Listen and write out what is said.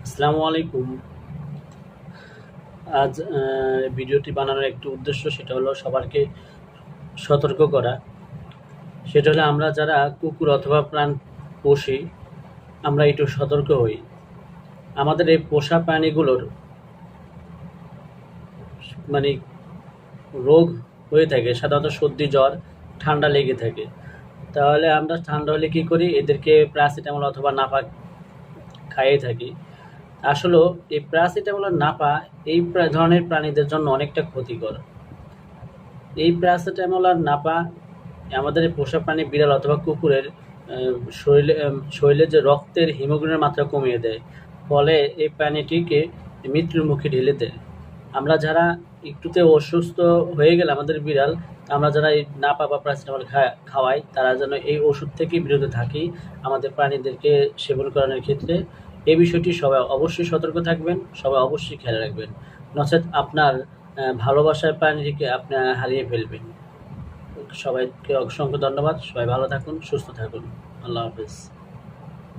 আসসালামু আলাইকুম। আজ ভিডিওটি বানানোর একটি উদ্দেশ্য, সেটা হলো সবারকে সতর্ক করা। সেটা হলো আমরা যারা কুকুর অথবা প্রাণ পুষি, আমরা একটু সতর্ক হই। আমাদের এই পোষা প্রাণীগুলোর মানে রোগ হয়ে থাকে, সাধারণত সর্দি, জ্বর, ঠান্ডা লেগে থাকে। তাহলে আমরা ঠান্ডা হলে কী করি? এদেরকে প্যারাসিটামল অথবা নাপা খাইয়ে থাকি। আসলেও এই প্যারাসিটামল আর নাপা এই ধরনের প্রাণীদের জন্য অনেকটা ক্ষতিকর। এই প্যারাসিটামল আর নাপা আমাদের এই পোষা প্রাণী বিড়াল অথবা কুকুরের শরীরে যে রক্তের হিমোগ্লোবিনের মাত্রা কমিয়ে দেয়, ফলে এই প্রাণীটিকে মৃত্যুর মুখে ঢেলে দেয়। আমরা যারা একটুতে অসুস্থ হয়ে গেলে আমাদের বিড়াল, আমরা যারা এই নাপা বা প্যারাসিটামল খাওয়াই, তারা যেন এই ওষুধ থেকে বিরত থাকি আমাদের প্রাণীদেরকে সেবন করানোর ক্ষেত্রে। এই বিষয়টি সবাই অবশ্যই সতর্ক থাকবেন, সবাই অবশ্যই খেয়াল রাখবেন, নচেত আপনার ভালোবাসার প্রাণীটিকে আপনি হারিয়ে ফেলবেন। সবাইকে অসংখ্য ধন্যবাদ। সবাই ভালো থাকুন, সুস্থ থাকুন। আল্লাহ হাফেজ।